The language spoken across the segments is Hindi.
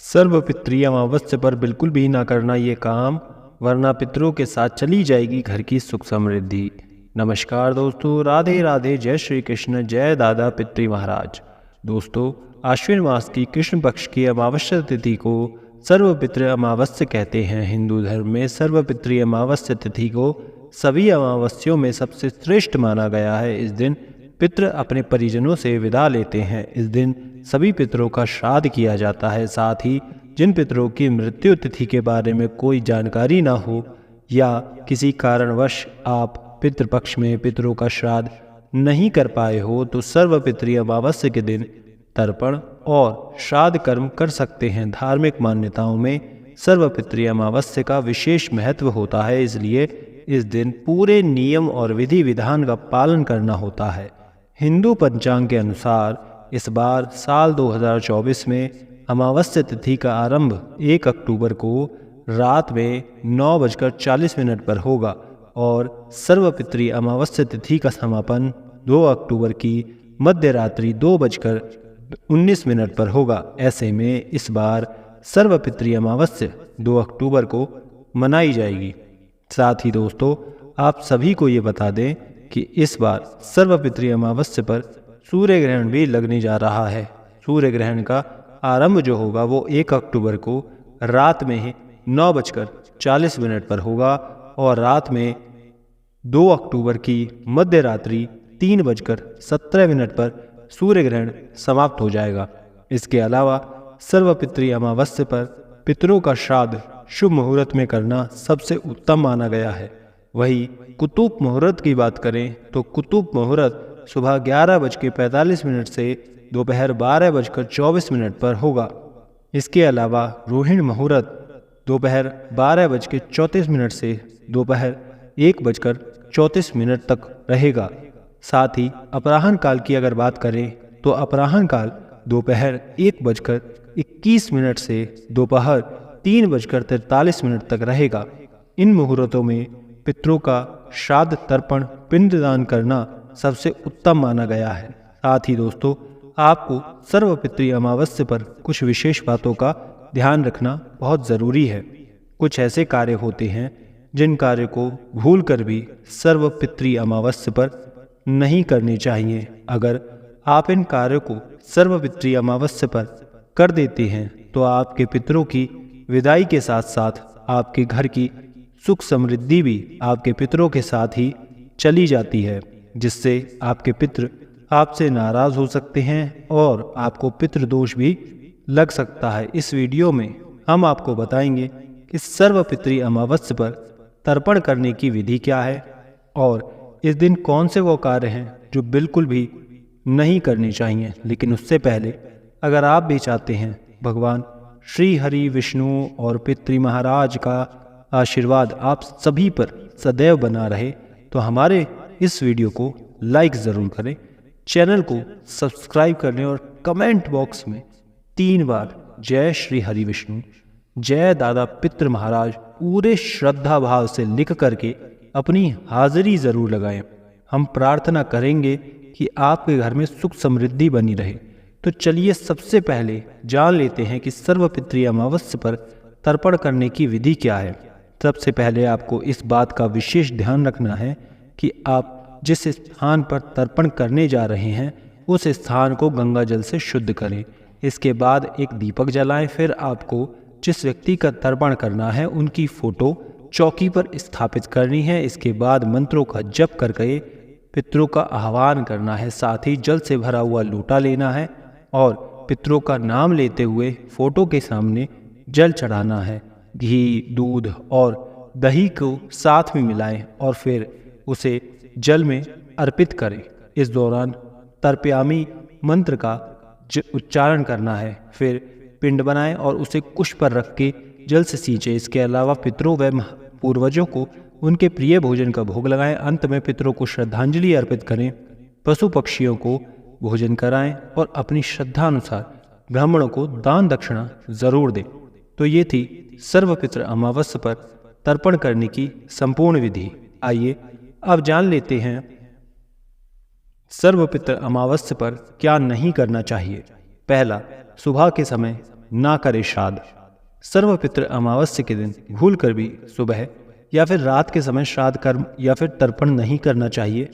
सर्वपितृ अमावस्या पर बिल्कुल भी ना करना ये काम, वरना पितरों के साथ चली जाएगी घर की सुख समृद्धि। नमस्कार दोस्तों, राधे राधे, जय श्री कृष्ण, जय दादा पितृ महाराज। दोस्तों, आश्विन मास की कृष्ण पक्ष की अमावस्या तिथि को सर्वपितृ अमावस्या कहते हैं। हिंदू धर्म में सर्वपितृ अमावस्या तिथि को सभी अमावस्याओं में सबसे श्रेष्ठ माना गया है। इस दिन पितृ अपने परिजनों से विदा लेते हैं। इस दिन सभी पितरों का श्राद्ध किया जाता है। साथ ही जिन पितरों की मृत्यु तिथि के बारे में कोई जानकारी ना हो या किसी कारणवश आप पितृपक्ष में पितरों का श्राद्ध नहीं कर पाए हो, तो सर्वपितृ अमावस्या के दिन तर्पण और श्राद्ध कर्म कर सकते हैं। धार्मिक मान्यताओं में सर्वपितृ अमावस्या का विशेष महत्व होता है, इसलिए इस दिन पूरे नियम और विधि विधान का पालन करना होता है। हिंदू पंचांग के अनुसार इस बार साल 2024 में अमावस्या तिथि का आरंभ 1 अक्टूबर को रात में 9:40 पर होगा और सर्वपितृ अमावस्या तिथि का समापन 2 अक्टूबर की मध्य रात्रि 2:19 पर होगा। ऐसे में इस बार सर्वपितृ अमावस्या 2 अक्टूबर को मनाई जाएगी। साथ ही दोस्तों, आप सभी को ये बता दें कि इस बार सर्वपितृ अमावस्या पर सूर्य ग्रहण भी लगने जा रहा है। सूर्य ग्रहण का आरंभ जो होगा वो 1 अक्टूबर को रात में ही 9:40 पर होगा और रात में 2 अक्टूबर की मध्य रात्रि 3:17 पर सूर्य ग्रहण समाप्त हो जाएगा। इसके अलावा सर्वपितृ अमावस्या पर पितरों का श्राद्ध शुभ मुहूर्त में करना सबसे उत्तम माना गया है। वही कुतुब मुहूर्त की बात करें तो कुतुब मुहूर्त सुबह 11:45 से दोपहर 12:24 पर होगा। इसके अलावा रोहिणी मुहूर्त दोपहर 12:34 से दोपहर 1:34 तक रहेगा। साथ ही अपराह्न काल की अगर बात करें तो अपराह्न काल दोपहर 1:21 से दोपहर 3:43 तक रहेगा। इन मुहूर्तों में पितरों का श्राद्ध तर्पण पिंडदान करना सबसे उत्तम माना गया है। साथ ही दोस्तों, आपको सर्वपितृ अमावस्या पर कुछ विशेष बातों का ध्यान रखना बहुत ज़रूरी है। कुछ ऐसे कार्य होते हैं जिन कार्य को भूलकर भी सर्वपितृ अमावस्या पर नहीं करने चाहिए। अगर आप इन कार्यों को सर्वपितृ अमावस्या पर कर देते हैं तो आपके पितरों की विदाई के साथ साथ आपके घर की सुख समृद्धि भी आपके पितरों के साथ ही चली जाती है, जिससे आपके पितृ आपसे नाराज हो सकते हैं और आपको पितृदोष भी लग सकता है। इस वीडियो में हम आपको बताएंगे कि सर्वपितृ अमावस्या पर तर्पण करने की विधि क्या है और इस दिन कौन से वो कार्य हैं जो बिल्कुल भी नहीं करने चाहिए। लेकिन उससे पहले अगर आप भी चाहते हैं भगवान श्री हरि विष्णु और पितृ महाराज का आशीर्वाद आप सभी पर सदैव बना रहे, तो हमारे इस वीडियो को लाइक ज़रूर करें, चैनल को सब्सक्राइब कर लें और कमेंट बॉक्स में 3 बार जय श्री हरि विष्णु, जय दादा पितृ महाराज पूरे श्रद्धा भाव से लिख करके अपनी हाजिरी ज़रूर लगाएं। हम प्रार्थना करेंगे कि आपके घर में सुख समृद्धि बनी रहे। तो चलिए सबसे पहले जान लेते हैं कि सर्वपितृ अमावस्या पर तर्पण करने की विधि क्या है। सबसे पहले आपको इस बात का विशेष ध्यान रखना है कि आप जिस स्थान पर तर्पण करने जा रहे हैं उस स्थान को गंगा जल से शुद्ध करें। इसके बाद एक दीपक जलाएं। फिर आपको जिस व्यक्ति का तर्पण करना है उनकी फोटो चौकी पर स्थापित करनी है। इसके बाद मंत्रों का जप करके पितरों का आह्वान करना है। साथ ही जल से भरा हुआ लोटा लेना है और पितरों का नाम लेते हुए फोटो के सामने जल चढ़ाना है। घी, दूध और दही को साथ में मिलाएं और फिर उसे जल में अर्पित करें। इस दौरान तर्पयामी मंत्र का उच्चारण करना है। फिर पिंड बनाएं और उसे कुश पर रख के जल से सींचें। इसके अलावा पितरों व पूर्वजों को उनके प्रिय भोजन का भोग लगाएं। अंत में पितरों को श्रद्धांजलि अर्पित करें। पशु पक्षियों को भोजन कराएं और अपनी श्रद्धा अनुसार ब्राह्मणों को दान दक्षिणा जरूर दें। तो ये थी सर्वपितृ अमावस्या पर तर्पण करने की संपूर्ण विधि। आइए अब जान लेते हैं सर्वपितृ अमावस्या पर क्या नहीं करना चाहिए। पहला, सुबह के समय ना करें श्राद्ध। सर्वपित्र अमावस्या के दिन भूलकर भी सुबह या फिर रात के समय श्राद्ध कर्म या फिर तर्पण नहीं करना चाहिए।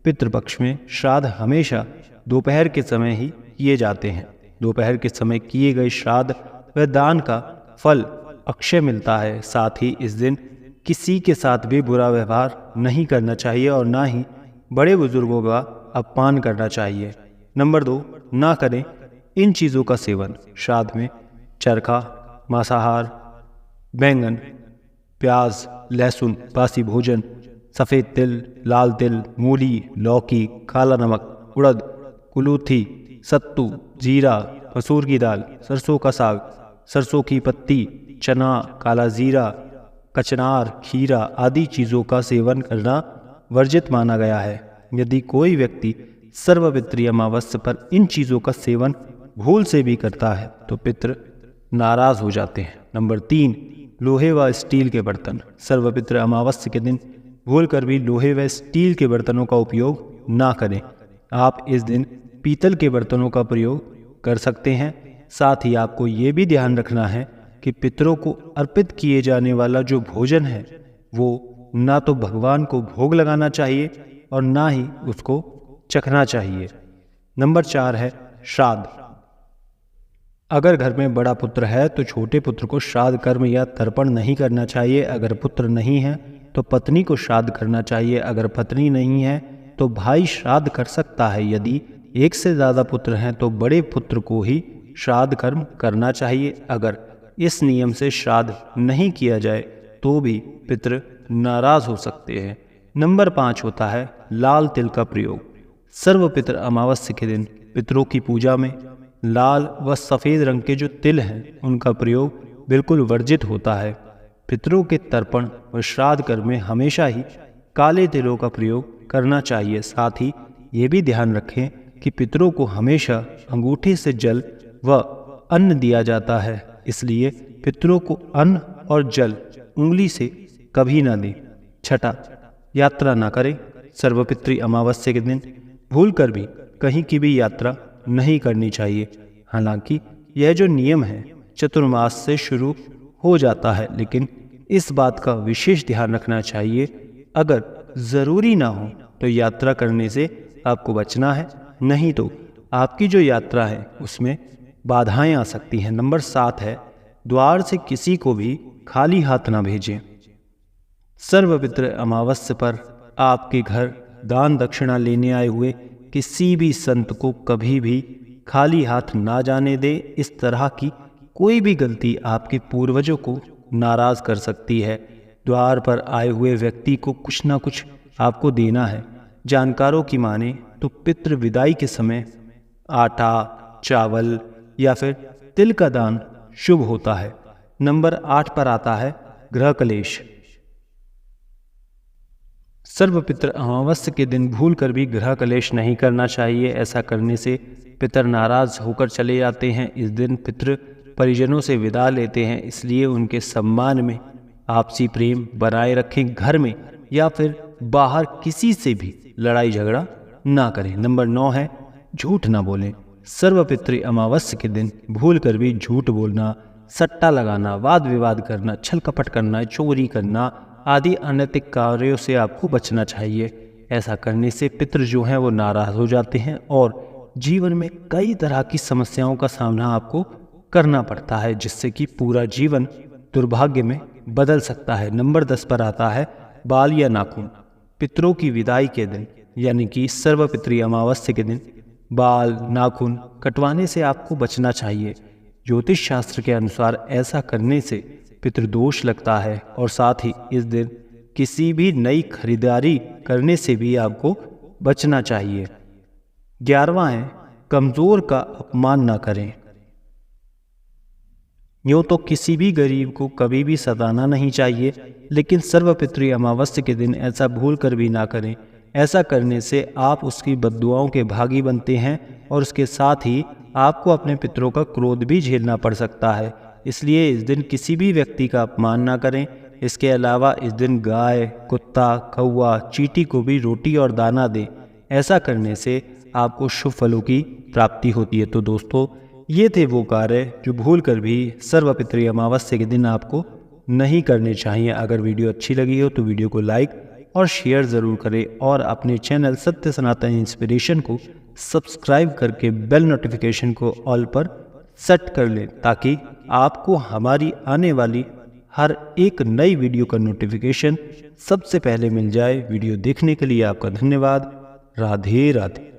पितृपक्ष में श्राद्ध हमेशा दोपहर के समय ही किए जाते हैं। दोपहर के समय किए गए श्राद्ध व दान का फल अक्षय मिलता है। साथ ही इस दिन किसी के साथ भी बुरा व्यवहार नहीं करना चाहिए और ना ही बड़े बुजुर्गों का अपमान करना चाहिए। नंबर 2, ना करें इन चीज़ों का सेवन। श्राद्ध में चरखा, मांसाहार, बैंगन, प्याज, लहसुन, बासी भोजन, सफ़ेद तिल, लाल तिल, मूली, लौकी, काला नमक, उड़द, कुलूथी, सत्तू, जीरा, मसूर की दाल, सरसों का साग, सरसों की पत्ती, चना, काला जीरा, कचनार, खीरा आदि चीज़ों का सेवन करना वर्जित माना गया है। यदि कोई व्यक्ति सर्वपित्री अमावस्या पर इन चीज़ों का सेवन भूल से भी करता है तो पितृ नाराज हो जाते हैं। नंबर 3, लोहे व स्टील के बर्तन। सर्वपित्र अमावस्या के दिन भूलकर भी लोहे व स्टील के बर्तनों का उपयोग ना करें। आप इस दिन पीतल के बर्तनों का प्रयोग कर सकते हैं। साथ ही आपको ये भी ध्यान रखना है कि पितरों को अर्पित किए जाने वाला जो भोजन है वो ना तो भगवान को भोग लगाना चाहिए और ना ही उसको चखना चाहिए। नंबर 4 है श्राद्ध। अगर घर में बड़ा पुत्र है तो छोटे पुत्र को श्राद्ध कर्म या तर्पण नहीं करना चाहिए। अगर पुत्र नहीं है तो पत्नी को श्राद्ध करना चाहिए। अगर पत्नी नहीं है तो भाई श्राद्ध कर सकता है। यदि एक से ज़्यादा पुत्र हैं तो बड़े पुत्र को ही श्राद्ध कर्म करना चाहिए। अगर इस नियम से श्राद्ध नहीं किया जाए तो भी पितृ नाराज हो सकते हैं। नंबर 5 होता है लाल तिल का प्रयोग। सर्वपित्र अमावस्या के दिन पितरों की पूजा में लाल व सफ़ेद रंग के जो तिल हैं उनका प्रयोग बिल्कुल वर्जित होता है। पितरों के तर्पण व श्राद्ध कर्म में हमेशा ही काले तिलों का प्रयोग करना चाहिए। साथ ही ये भी ध्यान रखें कि पितरों को हमेशा अंगूठे से जल व अन्न दिया जाता है, इसलिए पितरों को अन्न और जल उंगली से कभी ना दें। छठा, यात्रा ना करें। सर्वपित्री अमावस्या के दिन भूलकर भी कहीं की भी यात्रा नहीं करनी चाहिए। हालांकि यह जो नियम है चतुर्मास से शुरू हो जाता है, लेकिन इस बात का विशेष ध्यान रखना चाहिए अगर ज़रूरी ना हो तो यात्रा करने से आपको बचना है, नहीं तो आपकी जो यात्रा है उसमें बाधाएं आ सकती हैं। नंबर 7 है द्वार से किसी को भी खाली हाथ ना भेजें। सर्वपित्र अमावस्या पर आपके घर दान दक्षिणा लेने आए हुए किसी भी संत को कभी भी खाली हाथ ना जाने दे। इस तरह की कोई भी गलती आपके पूर्वजों को नाराज कर सकती है। द्वार पर आए हुए व्यक्ति को कुछ ना कुछ आपको देना है। जानकारों की माने तो पितृ विदाई के समय आटा, चावल या फिर तिल का दान शुभ होता है। नंबर 8 पर आता है गृह कलेश। सर्वपित्र अमावस्या के दिन भूलकर भी गृह कलेश नहीं करना चाहिए। ऐसा करने से पितर नाराज होकर चले जाते हैं। इस दिन पितृ परिजनों से विदा लेते हैं, इसलिए उनके सम्मान में आपसी प्रेम बनाए रखें। घर में या फिर बाहर किसी से भी लड़ाई झगड़ा ना करें। नंबर 9 है झूठ ना बोलें। सर्वपित्री अमावस्या के दिन भूलकर भी झूठ बोलना, सट्टा लगाना, वाद विवाद करना, छल कपट करना, चोरी करना आदि अनैतिक कार्यों से आपको बचना चाहिए। ऐसा करने से पितृ जो हैं वो नाराज हो जाते हैं और जीवन में कई तरह की समस्याओं का सामना आपको करना पड़ता है, जिससे कि पूरा जीवन दुर्भाग्य में बदल सकता है। नंबर 10 पर आता है बाल या नाखून। पितरों की विदाई के दिन यानी कि सर्वपित्री अमावस्या के दिन बाल नाखून कटवाने से आपको बचना चाहिए। ज्योतिष शास्त्र के अनुसार ऐसा करने से पितृदोष लगता है और साथ ही इस दिन किसी भी नई खरीदारी करने से भी आपको बचना चाहिए। 11वां है कमज़ोर का अपमान ना करें। यूँ तो किसी भी गरीब को कभी भी सताना नहीं चाहिए, लेकिन सर्वपित्री अमावस्या के दिन ऐसा भूल कर भी ना करें। ऐसा करने से आप उसकी बद्दुआओं के भागी बनते हैं और उसके साथ ही आपको अपने पितरों का क्रोध भी झेलना पड़ सकता है। इसलिए इस दिन किसी भी व्यक्ति का अपमान ना करें। इसके अलावा इस दिन गाय, कुत्ता, कौवा, चींटी को भी रोटी और दाना दें। ऐसा करने से आपको शुभ फलों की प्राप्ति होती है। तो दोस्तों, ये थे वो कार्य जो भूल कर भी सर्वपितृ अमावस्या के दिन आपको नहीं करने चाहिए। अगर वीडियो अच्छी लगी हो तो वीडियो को लाइक और शेयर ज़रूर करें और अपने चैनल सत्य सनातन इंस्पिरेशन को सब्सक्राइब करके बेल नोटिफिकेशन को ऑल पर सेट कर लें, ताकि आपको हमारी आने वाली हर एक नई वीडियो का नोटिफिकेशन सबसे पहले मिल जाए। वीडियो देखने के लिए आपका धन्यवाद। राधे राधे।